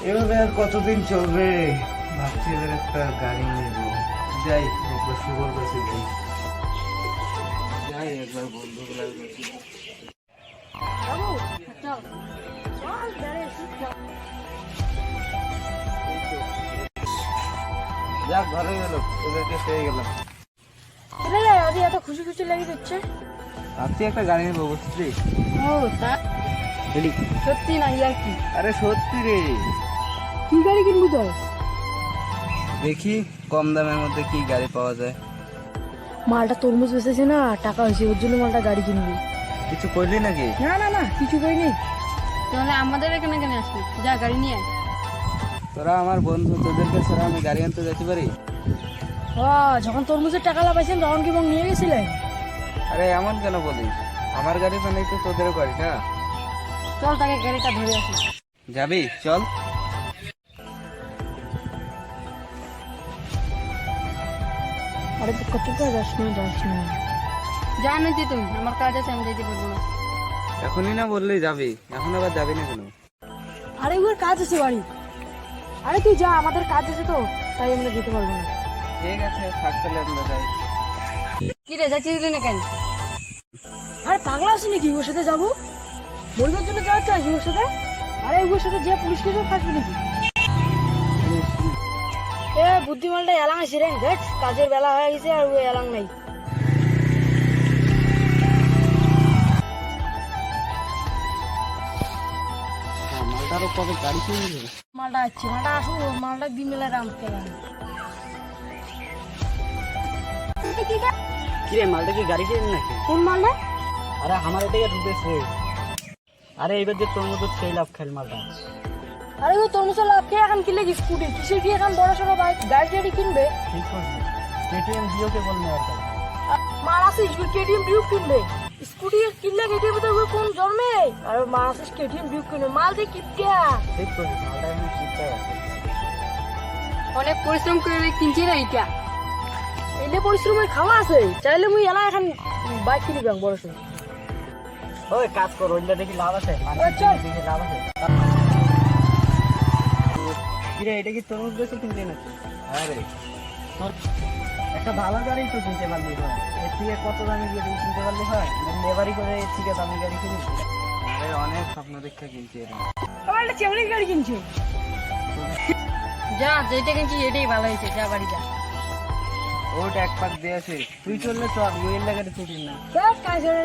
এভাবে আর কতদিন চলবে? ভাবছি এবার একটা গাড়ি নেব। যাই একবার শুভর কাছে যাই, একবার বন্ধুগুলার কাছে। যাক ভালোই হলো, ওদেরকে পেয়ে গেলাম। এত খুশি খুশি লেগে যাচ্ছে। ভাবছি একটা গাড়ি নেবো, বুঝলি? ও তা সত্যি না ইয়ার কি? আরে সত্যি রে। কি গাড়ি কিনবো তো? দেখি কম দামের মধ্যে কি গাড়ি পাওয়া যায়। মালটা তরমুজ বেচেছে না, টাকা হয়েছে, ওর জন্য মালটা গাড়ি কিনবি। কিছু করলি নাকি? না না না, কিছু করিনি। তাহলে আমাদের এখানে কেন আসলি? যা গাড়ি নিয়ে আয়। তোরা আমার বন্ধু, তোদেরকে ছাড়া আমি গাড়ি আনতে যেতে পারি? যখন তরমুজের টাকা লাগাইছেন তখন কি বং নিয়ে গেছিলেন? আরে এমন কেন বলিস? আমার গাড়ি মানেই তো তোদেরও গাড়ি না? চল তাকে গাড়িটা ধরে আসি। যাবি? চল। আরে তো কত করে যাস না জানো যে তুমি আমার কাজ আছে, আমি যাইতে পারবো না। এখনই না বললেই যাবি, এখন আবার যাবি না কেন? আরে ওর কাজ আছে বাড়ি। আরে তুই যা, আমাদের কাজ আছে তো, তাই আমরা যেতে পারবো না। ঠিক আছে, থাক তাহলে আমরা যাই। কি রে, যাচ্ছিস না কেন? আরে পাগলা আছি নাকি ওর সাথে যাবো? বলবার জন্য যাওয়া চাইছি ওর সাথে? আরে ওর সাথে যে পুলিশ কেসে ফাঁসবে নাকি? এ বুদ্ধিমানটা এলাং আছে রে, দেখ কাজের বেলা হয়ে গেছে আর ও এলাং নাই। মালটারও কবে গাড়ি কিনবি? মালটা আসছে, মালটা আসুক, মালটা দিন বেলা রাম খেলাম। কিরে মালটা কি গাড়ি কিনে নাকি? কোন মালটা? আরে আমার এটাকে ঢুকেছে। আরে এবার যে তোর মতো সেই লাভ খেল মালটা। আরে ও তোর মতো লাভ খেয়ে এখন কিনলে কি স্কুটি, কিসের কি এখন বড় সড়ো বাইক গাড়ি টাড়ি কিনবে? ঠিক করছি, কেটিএম ডিওকে বল নেওয়ার কথা। মার আসিস কেটিএম ডিউক কিনবে, স্কুটি কিনলে কেটিএম তো কোন জন্মে? আর মার আসিস কেটিএম ডিউক কিনবে, মাল দিয়ে কিপটা। ঠিক করছিস, মালটা এখন শীতটাই আছে। অনেক পরিশ্রম করে কিনছি না এটা, এলে পরিশ্রমের খাওয়া আছে। চাইলে মুই এলা এখন বাইক কিনি ব্যাং বড় সড়ো। ওই কাজ কর, ওইটা দেখি লাভ আছে, চল। দেখি লাভ আছে। কিরে এটা কি তোর মধ্যে কিনতে নাকি? আরে তোর একটা ভালো গাড়ি তো কিনতে পারলি হয়, এর থেকে কত দামি গাড়ি কিনতে পারলি হয়? লেবারি করে এর থেকে দামি গাড়ি কিনিস? আরে অনেক স্বপ্ন দেখা কিনছি এরা। আমার একটা চেমনি গাড়ি কিনছি। যা যেটা কিনছি এটাই ভালো হয়েছে, যা বাড়ি যা। ওটা এক পাক দিয়ে আসে। তুই চললে চল, ওয়েল লাগাতে ছুটিস না। দেখ কাজের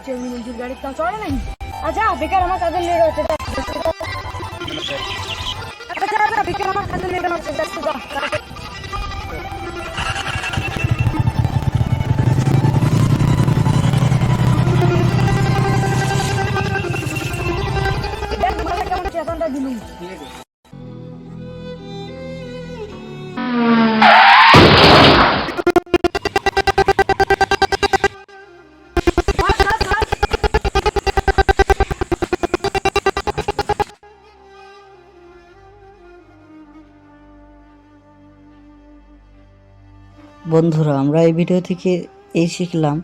চেমনি মঞ্জুর গাড়ির দাম চলে নাকি? আচ্ছা বেকার আমার কাজের লেট হচ্ছে। আচ্ছা বেকার আমার কাজের লেট হচ্ছে, যা। দেখ তোমাকে কেমন চেতনটা দিলুম। বন্ধুরা, আমরা এই ভিডিও থেকে এই শিখলাম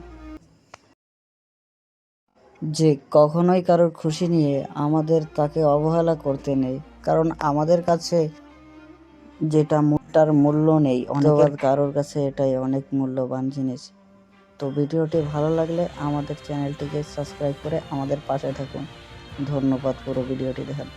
যে কখনোই কারোর খুশি নিয়ে আমাদের তাকে অবহেলা করতে নেই, কারণ আমাদের কাছে যেটা তার মূল্য নেই, অনেকের কারোর কাছে এটাই অনেক মূল্যবান জিনিস। তো ভিডিওটি ভালো লাগলে আমাদের চ্যানেলটিকে সাবস্ক্রাইব করে আমাদের পাশে থাকুন। ধন্যবাদ পুরো ভিডিওটি দেখার।